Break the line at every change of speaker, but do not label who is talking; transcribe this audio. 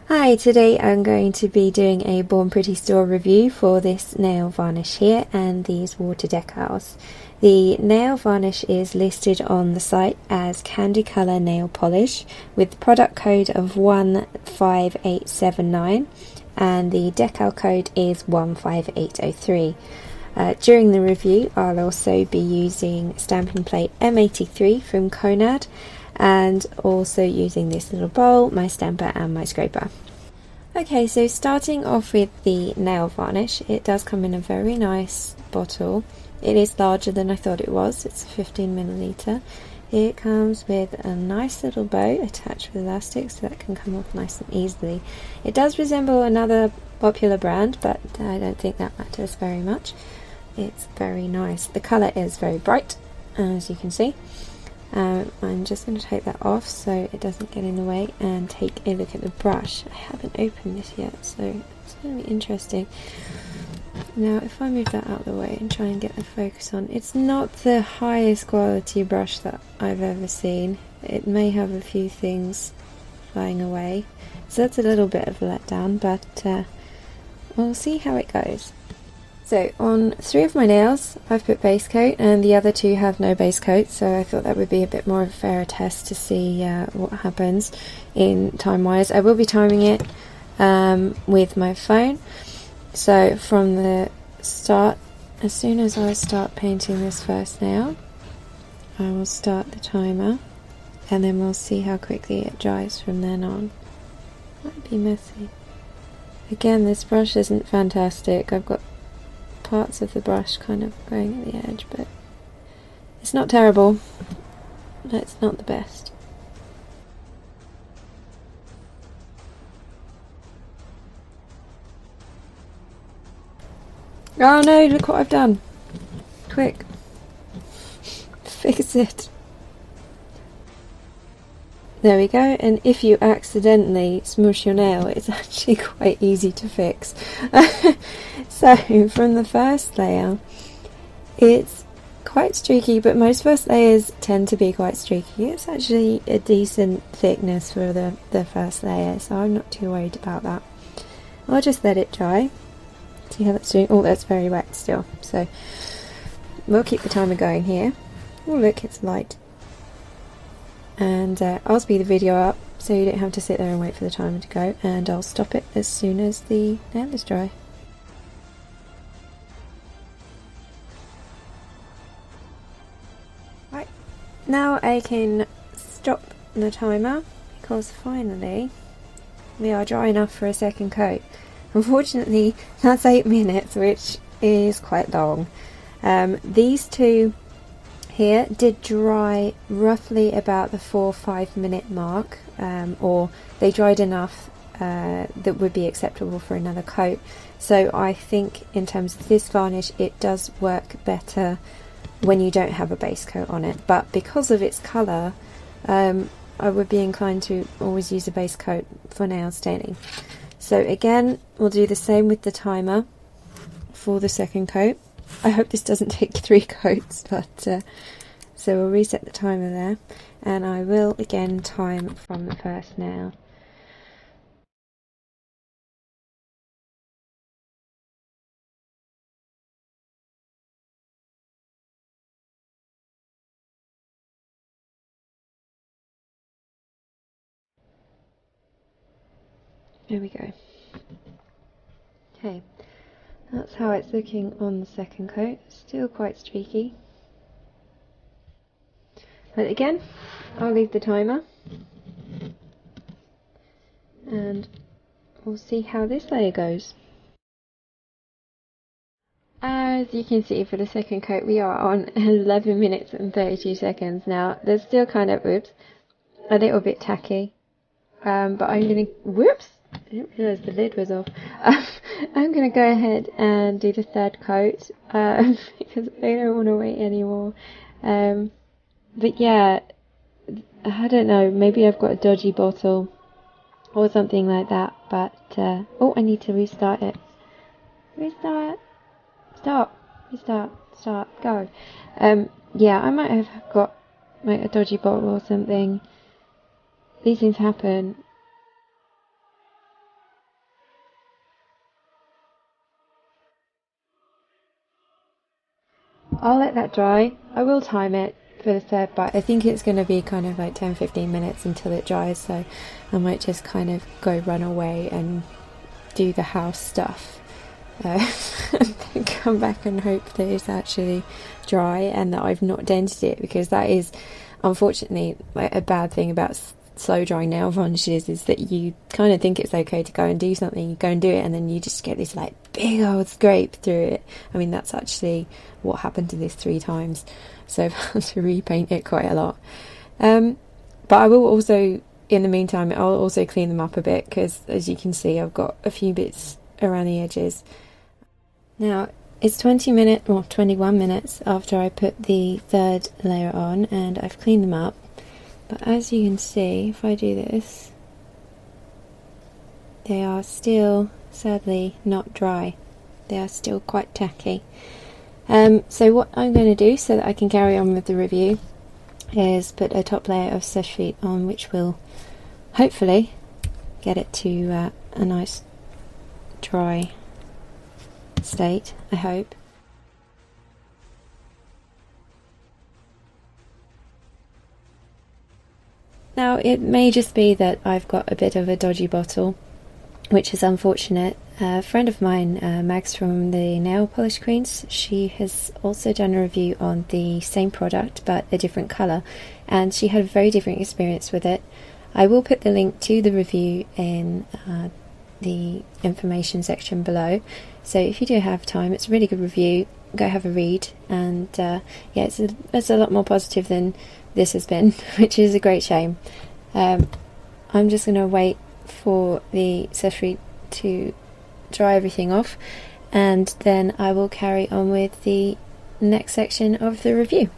Hi, today I'm going to be doing a Born Pretty store review for this nail varnish here and these water decals. The nail varnish is listed on the site as Candy Colour Nail Polish with product code of 15879 and the decal code is 15803. During the review I'll also be using stamping plate M83 from Conad and also using this little bowl, my stamper and my scraper. Okay, so starting off with the nail varnish, it does come in a very nice bottle. It is larger than I thought it was, it's 15ml. It comes with a nice little bow attached with elastic so that can come off nice and easily. It does resemble another popular brand, but I don't think that matters very much. It's very nice. The colour is very bright, as you can see. I'm just going to take that off so it doesn't get in the way and take a look at the brush. I haven't opened this yet, so it's going to be interesting. Now if I move that out of the way and try and get the focus on, it's not the highest quality brush that I've ever seen. It may have a few things flying away, so that's a little bit of a letdown, but we'll see how it goes. So on 3 of my nails I've put base coat and the other 2 have no base coat, so I thought that would be a bit more of a fairer test to see what happens in time wise. I will be timing it with my phone, so from the start, as soon as I start painting this first nail I will start the timer and then we'll see how quickly it dries from then on. Might be messy. Again, this brush isn't fantastic. I've got parts of the brush kind of going at the edge, but it's not terrible. It's not the best. Oh no, look what I've done. Quick. Fix it. There we go, and if you accidentally smush your nail, it's actually quite easy to fix. So, from the first layer, it's quite streaky, but most first layers tend to be quite streaky. It's actually a decent thickness for the first layer, so I'm not too worried about that. I'll just let it dry. See how that's doing? Oh, that's very wet still, so we'll keep the timer going here. Oh look, it's light. And I'll speed the video up so you don't have to sit there and wait for the timer to go, and I'll stop it as soon as the nail is dry. Right, now I can stop the timer because finally we are dry enough for a second coat. Unfortunately that's 8 minutes, which is quite long. These 2 here did dry roughly about the 4 or 5 minute mark, or they dried enough that would be acceptable for another coat. So I think in terms of this varnish it does work better when you don't have a base coat on it, but because of its colour I would be inclined to always use a base coat for nail staining. So again, we'll do the same with the timer for the second coat. I hope this doesn't take 3 coats, but so we'll reset the timer there, and I will again time from the first nail. There we go. Okay, that's how it's looking on the second coat. Still quite streaky. But again, I'll leave the timer and we'll see how this layer goes. As you can see, for the second coat we are on 11 minutes and 32 seconds now. There's still kind of, oops, a little bit tacky, but I'm going to, whoops, I didn't realise the lid was off. I'm going to go ahead and do the third coat because I don't want to wait anymore. But yeah, I don't know, maybe I've got a dodgy bottle or something like that, but oh, I need to restart it. Restart, stop, restart, start, go. Yeah, I might have got like a dodgy bottle or something. These things happen. I'll let that dry. I will time it for the third bite. I think it's going to be kind of like 10-15 minutes until it dries, so I might just kind of go run away and do the house stuff, and then come back and hope that it's actually dry and that I've not dented it, because that is unfortunately like a bad thing about slow drying nail varnishes, is that you kind of think it's okay to go and do something, you go and do it, and then you just get this like big old scrape through it. I mean, that's actually what happened to this 3 times, so I've had to repaint it quite a lot. But I will also, in the meantime, I'll also clean them up a bit, because as you can see, I've got a few bits around the edges. Now it's 21 minutes after I put the third layer on, and I've cleaned them up. But as you can see, if I do this, they are still, sadly, not dry. They are still quite tacky. So what I'm going to do, so that I can carry on with the review, is put a top layer of Seche on, which will hopefully get it to a nice dry state, I hope. Now, it may just be that I've got a bit of a dodgy bottle, which is unfortunate. A friend of mine, Mags from the Nail Polish Queens, she has also done a review on the same product but a different colour, and she had a very different experience with it. I will put the link to the review in the information section below, so if you do have time, it's a really good review, go have a read, and yeah, it's a lot more positive than this has been, which is a great shame. I'm just going to wait for the Seche to dry everything off, and then I will carry on with the next section of the review.